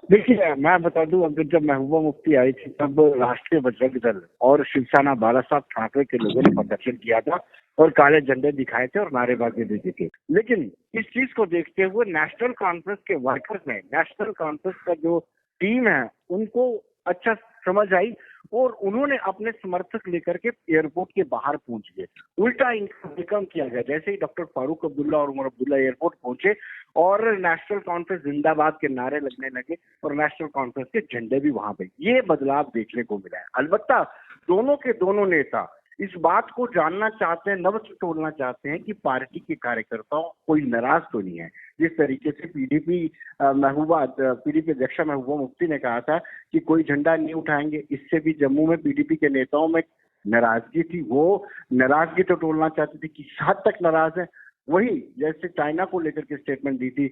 देखिए, मैं बता दूं, अगर जब महबूबा मुफ्ती आई थी तब राष्ट्रीय बजरंग दल और शिवसेना बाला साहब ठाकरे के लोगों ने प्रदर्शन किया था और काले झंडे दिखाए थे और नारेबाजी भी दी थी। लेकिन इस चीज को देखते हुए नेशनल कॉन्फ्रेंस के वर्कर्स ने, नेशनल कॉन्फ्रेंस का जो टीम है, उनको अच्छा समझ आई और उन्होंने अपने समर्थक लेकर के एयरपोर्ट के बाहर पहुंच गए। उल्टा इनका वेलकम किया गया। जैसे ही डॉक्टर फारूक अब्दुल्ला और उमर अब्दुल्ला एयरपोर्ट पहुंचे और नेशनल कॉन्फ्रेंस जिंदाबाद के नारे लगने लगे और नेशनल कॉन्फ्रेंस के झंडे भी वहां पे, ये बदलाव देखने को मिला है। अलबत्ता दोनों के दोनों नेता इस बात को जानना चाहते हैं, नब्ज तोड़ना चाहते हैं कि पार्टी के कार्यकर्ताओं कोई नाराज तो नहीं है। जिस तरीके से पीडीपी अध्यक्षा महबूबा मुफ्ती ने कहा था कि कोई झंडा नहीं उठाएंगे, इससे भी जम्मू में पीडीपी के नेताओं में नाराजगी थी। वो नाराजगी तो टोलना चाहते थे, किस हद तक नाराज है। वही जैसे चाइना को लेकर के स्टेटमेंट दी थी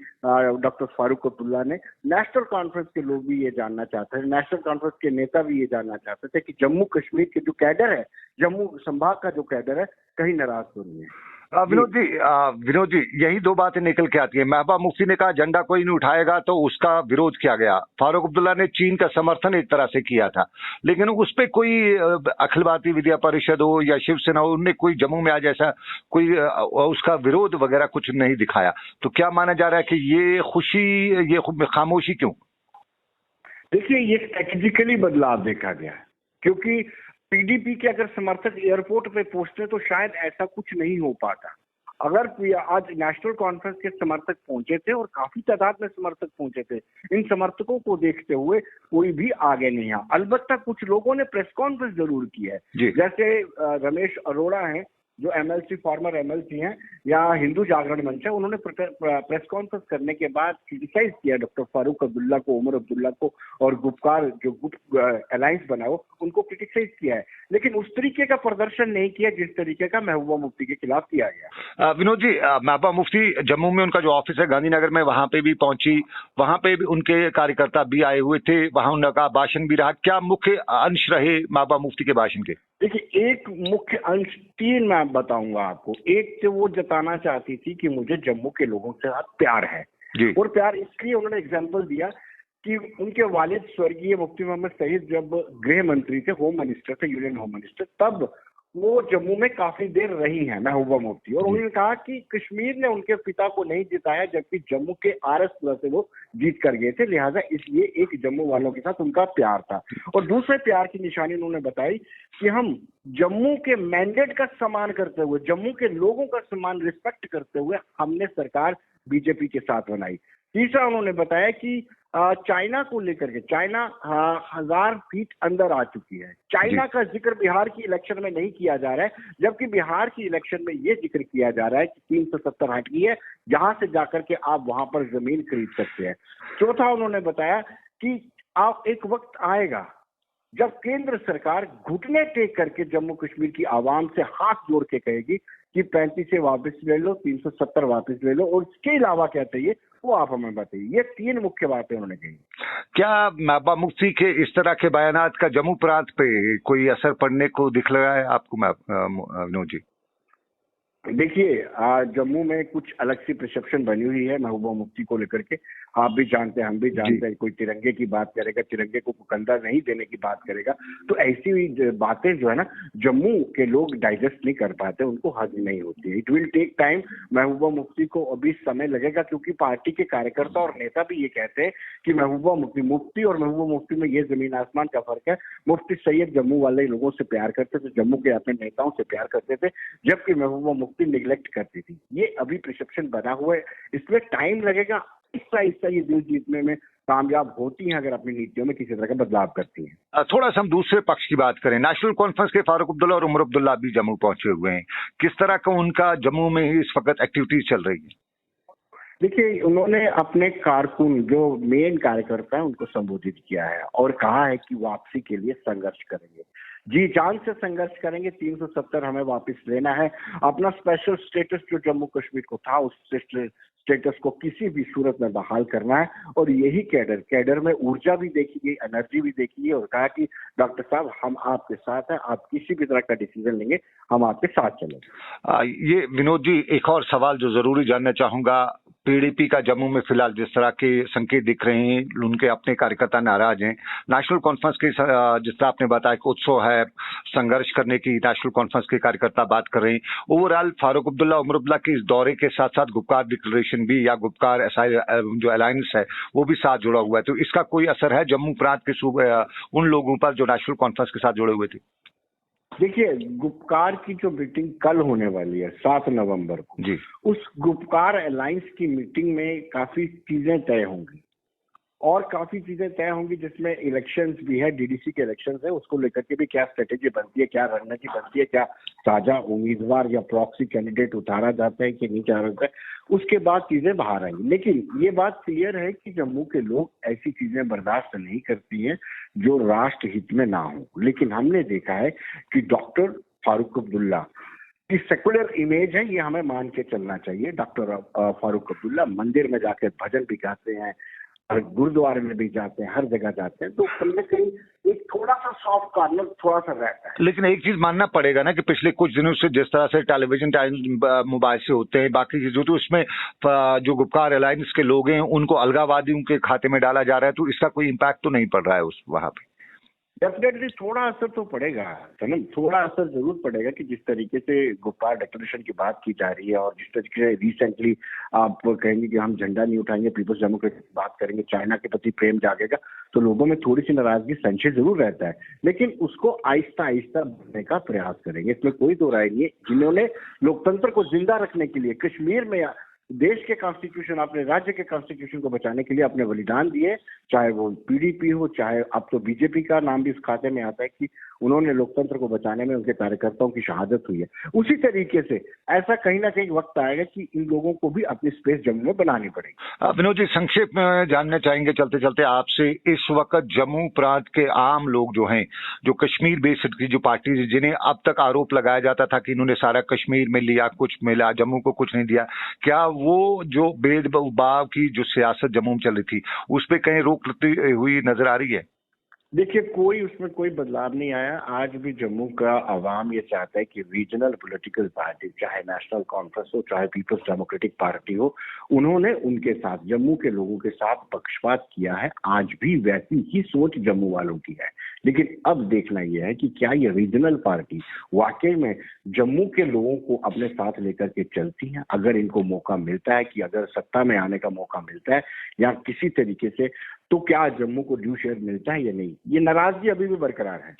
डॉक्टर फारूक अब्दुल्ला ने, नेशनल कॉन्फ्रेंस के लोग भी ये जानना चाहते हैं, नेशनल कॉन्फ्रेंस के नेता भी ये जानना चाहते थे कि जम्मू कश्मीर के जो कैडर है, जम्मू संभाग का जो कैडर है, कहीं नाराज तो नहीं है। विनोद जी, यही दो बातें निकल के आती है। महबूबा मुफ्ती ने कहा झंडा कोई नहीं उठाएगा, तो उसका विरोध किया गया। फारूक अब्दुल्ला ने चीन का समर्थन एक तरह से किया था, लेकिन उस पर कोई अखिल भारतीय विद्या परिषद हो या शिवसेना हो, उनने कोई जम्मू में आज ऐसा कोई उसका विरोध वगैरह कुछ नहीं दिखाया। तो क्या माना जा रहा है कि ये खुशी, ये खामोशी क्यों? देखिए, ये स्ट्रेटेजिकली बदलाव देखा गया, क्योंकि पीडीपी के अगर समर्थक एयरपोर्ट पे पहुंचते तो शायद ऐसा कुछ नहीं हो पाता। अगर आज नेशनल कॉन्फ्रेंस के समर्थक पहुंचे थे और काफी तादाद में समर्थक पहुंचे थे, इन समर्थकों को देखते हुए कोई भी आगे नहीं आया। अलबत्ता कुछ लोगों ने प्रेस कॉन्फ्रेंस जरूर की है, जैसे रमेश अरोड़ा हैं जो एमएलसी, फॉर्मर एमएलसी हैं, या हिंदू जागरण मंच है, उन्होंने प्रेस कॉन्फ्रेंस करने के बाद क्रिटिसाइज किया डॉक्टर फारूक अब्दुल्ला को, उमर अब्दुल्ला को, और गुपकार जो गुट अलायंस बना हो उनको क्रिटिसाइज किया है, लेकिन उस तरीके का प्रदर्शन नहीं किया जिस तरीके का महबूबा मुफ्ती के खिलाफ किया गया। विनोद जी, महबूबा मुफ्ती जम्मू में उनका जो ऑफिस है गांधीनगर में, वहां पे भी पहुंची, वहां पे भी उनके कार्यकर्ता भी आए हुए थे, वहां उनका भाषण भी रहा। क्या मुख्य अंश रहे महबूबा मुफ्ती के भाषण के? देखिए, एक मुख्य अंश, तीन मैं बताऊंगा आपको। एक तो वो जताना चाहती थी कि मुझे जम्मू के लोगों से प्यार है, और प्यार इसलिए उन्होंने एग्जाम्पल दिया कि उनके वालिद स्वर्गीय मुफ्ती मोहम्मद सईद जब गृह मंत्री थे, होम मिनिस्टर थे, यूनियन होम मिनिस्टर, तब वो जम्मू में काफी देर रही हैं महबूबा मुफ्ती, और उन्होंने कहा कि कश्मीर ने उनके पिता को नहीं जिताया, जबकि जम्मू के आरएस प्लस से वो जीत कर गए थे, लिहाजा इसलिए एक जम्मू वालों के साथ उनका प्यार था। और दूसरे प्यार की निशानी उन्होंने बताई कि हम जम्मू के मैंडेट का सम्मान करते हुए, जम्मू के लोगों का सम्मान, रिस्पेक्ट करते हुए हमने सरकार बीजेपी के साथ बनाई। तीसरा उन्होंने बताया कि चाइना को लेकर के, चाइना 1000 फीट अंदर आ चुकी है। चाइना का जिक्र बिहार की इलेक्शन में नहीं किया जा रहा है, जबकि बिहार की इलेक्शन में यह जिक्र किया जा रहा है कि 370 हटकी है, जहां से जाकर के आप वहां पर जमीन खरीद सकते हैं। चौथा उन्होंने बताया कि आप एक वक्त आएगा जब केंद्र सरकार घुटने टेक करके जम्मू कश्मीर की आवाम से हाथ जोड़ के कहेगी कि 35 से वापस ले लो, 370 वापस ले लो, और इसके अलावा क्या चाहिए वो आप हमें बताइए। ये तीन मुख्य बातें उन्होंने कही। क्या महबूबा मुफ्ती के इस तरह के बयानात का जम्मू प्रांत पे कोई असर पड़ने को दिख रहा है आपको, विनोद जी? देखिए, जम्मू में कुछ अलग सी परसेप्शन बनी हुई है महबूबा मुफ्ती को लेकर के। आप भी जानते हैं, हम भी जानते हैं, कोई तिरंगे की बात करेगा, तिरंगे को कंधा नहीं देने की बात करेगा, तो ऐसी बातें जो है ना, जम्मू के लोग डाइजेस्ट नहीं कर पाते, उनको हजम नहीं होती है। It will take time. Mehbooba Mufti को अभी समय लगेगा, क्योंकि पार्टी के कार्यकर्ता और नेता भी ये कहते हैं कि महबूबा मुफ्ती और महबूबा मुफ्ती में ये जमीन आसमान का फर्क है। मुफ्ती सैयद जम्मू वाले लोगों से प्यार करते थे, जम्मू के अपने नेताओं से प्यार करते थे, जबकि महबूबा मुफ्ती निगलेक्ट करती थी। ये अभी परसेप्शन बना हुआ है, इसमें टाइम लगेगा। हिस्सा ये दिल जीतने में कामयाब होती हैं अगर अपनी नीतियों में किसी तरह का बदलाव करती हैं। थोड़ा सा हम दूसरे पक्ष की बात करें। नेशनल कॉन्फ्रेंस के फारूक अब्दुल्ला और उमर अब्दुल्ला भी जम्मू पहुंचे हुए हैं। किस तरह का उनका जम्मू में इस वक्त एक्टिविटीज चल रही है? देखिए, उन्होंने अपने कारकुन, जो मेन कार्यकर्ता है, उनको संबोधित किया है और कहा है कि वापसी के लिए संघर्ष करेंगे, जी जान से संघर्ष करेंगे। 370 हमें वापस लेना है। अपना स्पेशल स्टेटस जो जम्मू कश्मीर को था, उस स्टेटस को किसी भी सूरत में बहाल करना है। और यही कैडर में ऊर्जा भी देखी गई, एनर्जी भी देखी गई, और कहा कि डॉक्टर साहब, हम आपके साथ हैं, आप किसी भी तरह का डिसीजन लेंगे, हम आपके साथ चलेंगे। ये विनोद जी, एक और सवाल जो जरूरी जानना चाहूंगा, पीडीपी का जम्मू में फिलहाल जिस तरह के संकेत दिख रहे हैं, उनके अपने कार्यकर्ता नाराज हैं। नेशनल कॉन्फ्रेंस के जिस तरह आपने बताया कि उत्सव है संघर्ष करने की, नेशनल कॉन्फ्रेंस के कार्यकर्ता बात कर रहे हैं। ओवरऑल फारूक अब्दुल्ला, उमर अब्दुल्ला के इस दौरे के साथ साथ गुपकार डिक्लेरेशन भी या गुपकार जो अलायंस है वो भी साथ जुड़ा हुआ है, तो इसका कोई असर है जम्मू प्रांत के सूबे उन लोगों पर जो नेशनल कॉन्फ्रेंस के साथ जुड़े हुए थे? देखिए, गुपकार की जो मीटिंग कल होने वाली है 7 नवंबर को जी, उस गुपकार अलायंस की मीटिंग में काफी चीजें तय होंगी और काफी चीजें तय होंगी, जिसमें इलेक्शंस भी है, डीडीसी के इलेक्शंस है, उसको लेकर के भी क्या स्ट्रेटेजी बनती है, क्या रणनीति बनती है, क्या साझा उम्मीदवार या प्रॉक्सी कैंडिडेट उतारा जाता है कि नहीं उतारा जाता है, उसके बाद चीजें बाहर आएंगी। लेकिन ये बात क्लियर है कि जम्मू के लोग ऐसी चीजें बर्दाश्त नहीं करती हैं जो राष्ट्र हित में ना हो। लेकिन हमने देखा है कि डॉक्टर फारूक अब्दुल्ला की सेकुलर इमेज है, ये हमें मान के चलना चाहिए। डॉक्टर फारूक अब्दुल्ला मंदिर में जाकर भजन भी गाते हैं और गुरुद्वारे में भी जाते हैं, हर जगह जाते हैं, तो कहीं ना कहीं एक थोड़ा सा सॉफ्ट कॉर्नर थोड़ा सा रहता है। लेकिन एक चीज मानना पड़ेगा ना कि पिछले कुछ दिनों से जिस तरह से टेलीविजन मोबाइल से होते हैं, बाकी चीजों, तो उसमें जो गुपकार अलायंस के लोग हैं उनको अलगावादियों के खाते में डाला जा रहा है, तो इसका कोई इम्पैक्ट तो नहीं पड़ रहा है उस वहां पे? डेफिनेटली थोड़ा असर तो पड़ेगा सनम, थोड़ा असर जरूर पड़ेगा कि जिस तरीके से गुपकार डिक्लेरेशन की बात की जा रही है और जिस तरीके से रिसेंटली आप कहेंगे कि हम झंडा नहीं उठाएंगे, पीपल्स डेमोक्रेसी की बात करेंगे, चाइना के प्रति प्रेम जागेगा, तो लोगों में थोड़ी सी नाराजगी, संशय जरूर रहता है। लेकिन उसको आहिस्ता आहिस्ता बढ़ने का प्रयास करेंगे, इसमें कोई दो राय नहीं है। जिन्होंने लोकतंत्र को जिंदा रखने के लिए कश्मीर में देश के कॉन्स्टिट्यूशन, अपने राज्य के कॉन्स्टिट्यूशन को बचाने के लिए अपने बलिदान दिए, चाहे वो पीडीपी हो, चाहे अब तो बीजेपी का नाम भी इस खाते में आता है कि उन्होंने लोकतंत्र को बचाने में उनके कार्यकर्ताओं की शहादत हुई है। उसी तरीके से ऐसा कहीं ना कहीं वक्त आएगा कि इन लोगों को भी अपनी स्पेस जम्मू में बनानी पड़ेगी। विनोद जी, संक्षेप में जानना चाहेंगे चलते चलते आपसे, इस वक्त जम्मू प्रांत के आम लोग जो हैं, जो कश्मीर बेस्ड की जो पार्टी, जिन्हें अब तक आरोप लगाया जाता था कि इन्होंने सारा कश्मीर में लिया, कुछ मिला, जम्मू को कुछ नहीं दिया, क्या वो जो भेदभाव की जो सियासत जम्मू में चल रही थी उस पर कहीं रोक लगती हुई नजर आ रही है? देखिए, उसमें कोई बदलाव नहीं आया। आज भी जम्मू का आवाम ये चाहता है कि रीजनल पॉलिटिकल पार्टी, चाहे नेशनल कॉन्फ्रेंस हो, चाहे पीपल्स डेमोक्रेटिक पार्टी हो, उन्होंने उनके साथ, जम्मू के लोगों के साथ पक्षपात किया है। आज भी वैसी ही सोच जम्मू वालों की है। लेकिन अब देखना यह है कि क्या ये रीजनल पार्टी वाकई में जम्मू के लोगों को अपने साथ लेकर के चलती है? अगर इनको मौका मिलता है, कि अगर सत्ता में आने का मौका मिलता है या किसी तरीके से, तो क्या जम्मू को ड्यू शेयर मिलता है या नहीं? ये नाराजगी अभी भी बरकरार है।